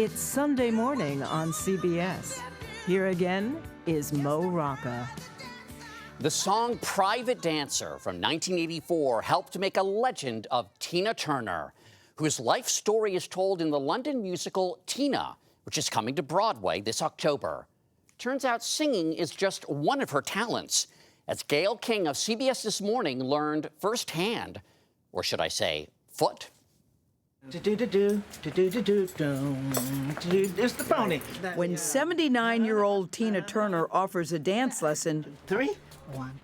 It's Sunday morning on CBS. Here again is Mo Rocca. The song Private Dancer from 1984 helped make a legend of Tina Turner, whose life story is told in the London musical Tina, which is coming to Broadway this October. Turns out singing is just one of her talents, as Gayle King of CBS This Morning learned firsthand, or should I say, foot. It's the pony. When 79-year-old Tina Turner offers a dance lesson, Three.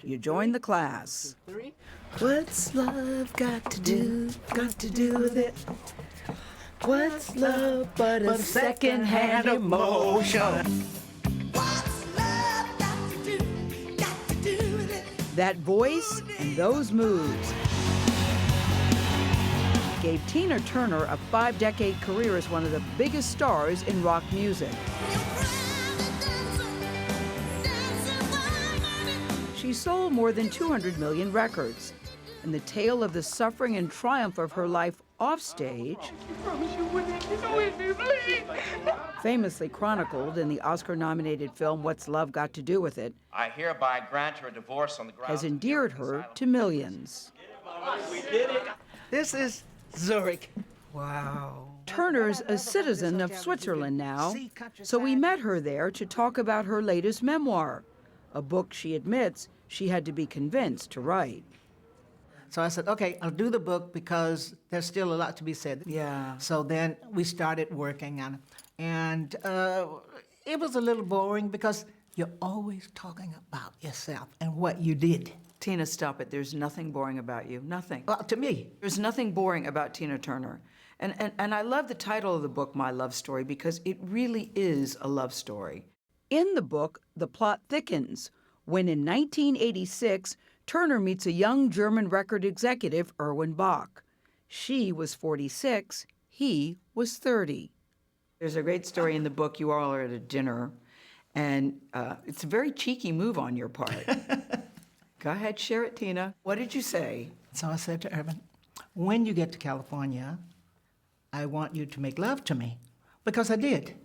you join the class. Three. What's love got to do with it? What's love but a second-hand emotion? That voice and those moves gave Tina Turner a 5-decade career as one of the biggest stars in rock music. She sold more than 200 million records, and the tale of the suffering and triumph of her life offstage, famously chronicled in the Oscar-nominated film What's Love Got to Do with It, I hereby grant her a divorce on the grounds has endeared her to millions. We did it. This is Zurich. Wow. Turner's a citizen of Switzerland now, so we met her there to talk about her latest memoir, a book she admits she had to be convinced to write. So I said, okay, I'll do the book because there's still a lot to be said. Yeah. So then we started working on it. And it was a little boring because you're always talking about yourself and what you did. Tina, stop it. There's nothing boring about you. Nothing. Well, to me. There's nothing boring about Tina Turner. And I love the title of the book, My Love Story, because it really is a love story. In the book, the plot thickens when in 1986, Turner meets a young German record executive, Edwin Bach. She was 46, he was 30. There's a great story in the book. You all are at a dinner, and it's a very cheeky move on your part. Go ahead, share it, Tina. What did you say? So I said to Irvin, when you get to California, I want you to make love to me. Because I did.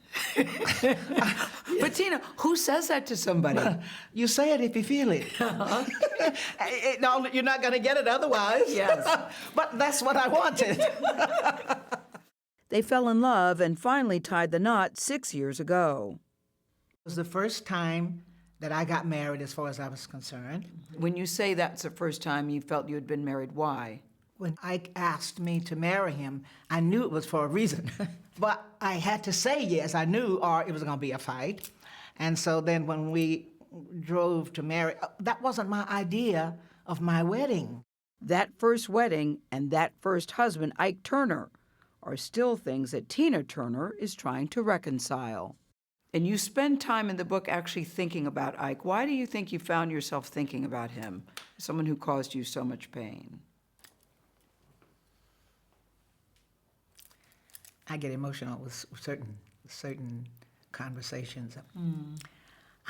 But Tina, who says that to somebody? You say it if you feel it. No, you're not going to get it otherwise. Yes. But that's what I wanted. They fell in love and finally tied the knot 6 years ago. It was the first time that I got married as far as I was concerned. When you say that's the first time you felt you had been married, why? When Ike asked me to marry him, I knew it was for a reason. But I had to say yes, I knew, or it was going to be a fight. And so then when we drove to marry, that wasn't my idea of my wedding. That first wedding and that first husband, Ike Turner, are still things that Tina Turner is trying to reconcile. And you spend time in the book actually thinking about Ike. Why do you think you found yourself thinking about him, someone who caused you so much pain? I get emotional with certain conversations.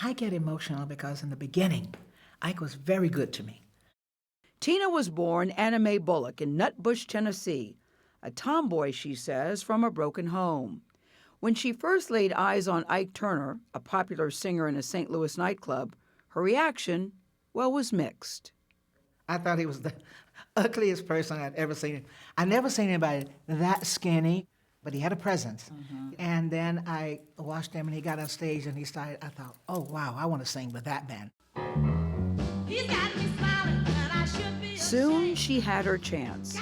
I get emotional because in the beginning, Ike was very good to me. Tina was born Anna Mae Bullock in Nutbush, Tennessee, a tomboy, she says, from a broken home. When she first laid eyes on Ike Turner, a popular singer in a St. Louis nightclub, her reaction, well, was mixed. I thought he was the ugliest person I'd ever seen. I never seen anybody that skinny, but he had a presence. And then I watched him and he got on stage and he started, I thought, oh wow, I want to sing with that band. Soon she had her chance.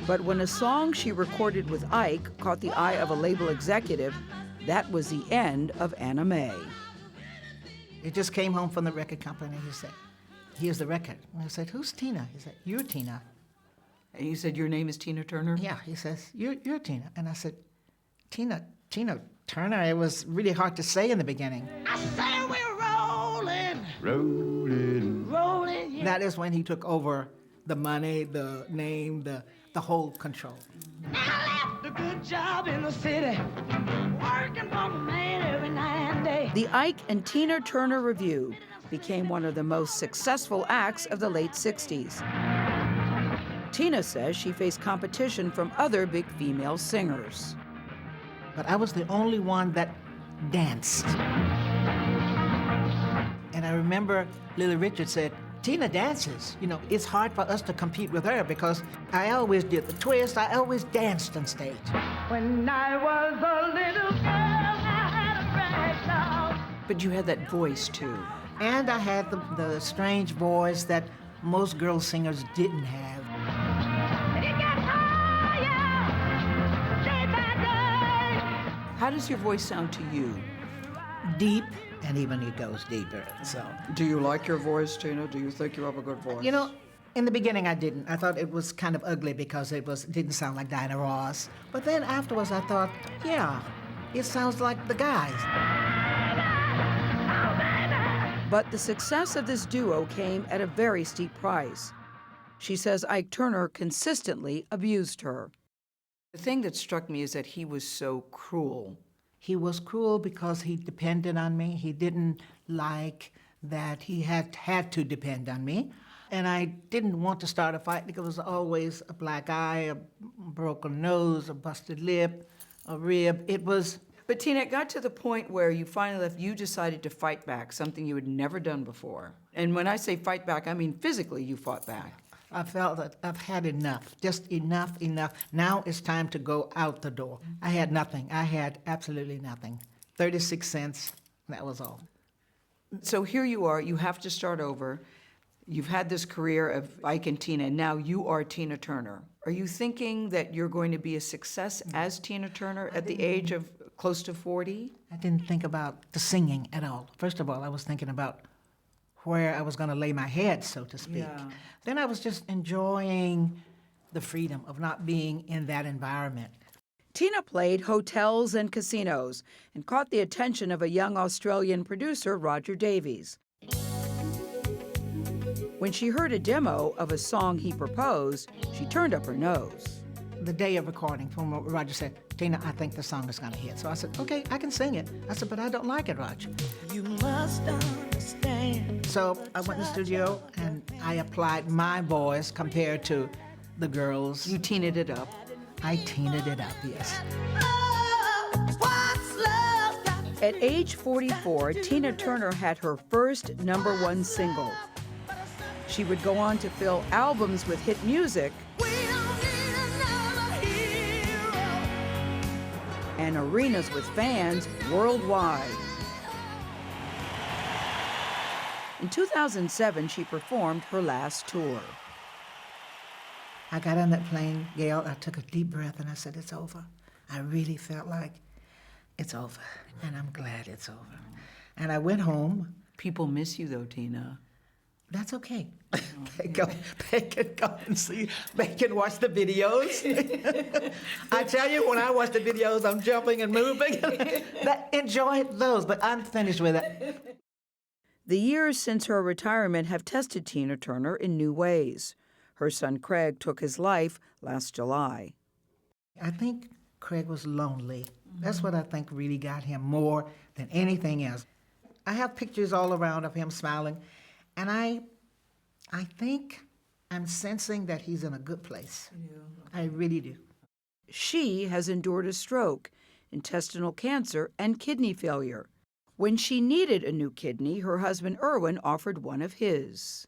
But when a song she recorded with Ike caught the eye of a label executive, that was the end of Anna Mae. It just came home from the record company. He said, here's the record. And I said, who's Tina? He said, you're Tina. And you said, your name is Tina Turner? Yeah, he says, you're Tina. And I said, Tina Turner? It was really hard to say in the beginning. I said we're rolling. Yeah. That is when he took over the money, the name, the whole control. I left a good job in the city, working for the man every night and day. The Ike and Tina Turner Revue became one of the most successful acts of the late 60s. Tina says she faced competition from other big female singers. but I was the only one that danced. And I remember Lily Richards said, Tina dances. You know, it's hard for us to compete with her because I always did the twist. I always danced on stage. When I was a little girl, I had a rag doll. But you had that voice, too. And I had the strange voice that most girl singers didn't have. It gets higher, day by day. How does your voice sound to you? Deep, and even it goes deeper, so. Do you like your voice, Tina? Do you think you have a good voice? You know, in the beginning I didn't. I thought it was kind of ugly because it didn't sound like Diana Ross. But then afterwards I thought, yeah, it sounds like the guys. But the success of this duo came at a very steep price. She says Ike Turner consistently abused her. The thing that struck me is that he was so cruel. He was cruel because he depended on me. He didn't like that he had to depend on me. And I didn't want to start a fight because it was always a black eye, a broken nose, a busted lip, a rib. It was... But Tina, it got to the point where you finally left, you decided to fight back, something you had never done before. And when I say fight back, I mean physically you fought back. I felt that I've had enough, just enough. Now it's time to go out the door. I had nothing. I had absolutely nothing. 36 cents, that was all. So here you are, you have to start over. You've had this career of Ike and Tina, and now you are Tina Turner. Are you thinking that you're going to be a success as Tina Turner at the age of close to 40? I didn't think about the singing at all. First of all, I was thinking about where I was going to lay my head, so to speak. Yeah. Then I was just enjoying the freedom of not being in that environment. Tina played hotels and casinos and caught the attention of a young Australian producer, Roger Davies. When she heard a demo of a song he proposed, she turned up her nose. The day of recording, Roger said, Tina, I think the song is going to hit. So I said, okay, I can sing it. I said, but I don't like it, Roger. You must understand. So I went in the studio and I applied my voice compared to the girls. You Tina'd it up. I Tina'd it up, yes. At age 44, Tina Turner had her first #1 single. She would go on to fill albums with hit music and arenas with fans worldwide. In 2007, she performed her last tour. I got on that plane, Gayle, I took a deep breath and I said, it's over. I really felt like it's over, and I'm glad it's over. And I went home. People miss you though, Tina. That's okay. They can go and see, they can watch the videos. I tell you, when I watch the videos, I'm jumping and moving. Enjoy those, but I'm finished with it. The years since her retirement have tested Tina Turner in new ways. Her son Craig took his life last July. I think Craig was lonely. That's what I think really got him more than anything else. I have pictures all around of him smiling, and I think I'm sensing that he's in a good place. I really do. She has endured a stroke, intestinal cancer, and kidney failure. When she needed a new kidney, her husband Edwin offered one of his.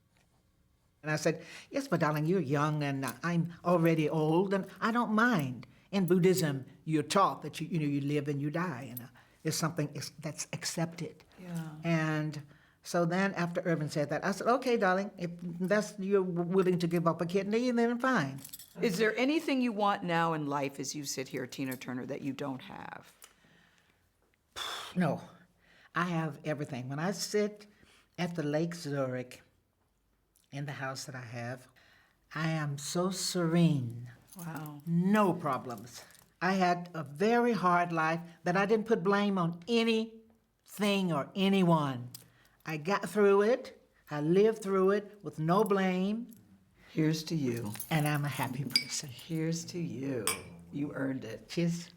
And I said, yes, but darling, you're young and I'm already old and I don't mind. In Buddhism, you're taught that you live and you die, and it's something that's accepted. Yeah. And so then after Edwin said that, I said, okay, darling, if you're willing to give up a kidney, then fine. Is there anything you want now in life as you sit here, Tina Turner, that you don't have? No, I have everything. When I sit at the Lake Zurich in the house that I have, I am so serene. Wow. No problems. I had a very hard life that I didn't put blame on anything or anyone. I got through it. I lived through it with no blame. Here's to you. And I'm a happy person. Here's to you. You earned it. Cheers.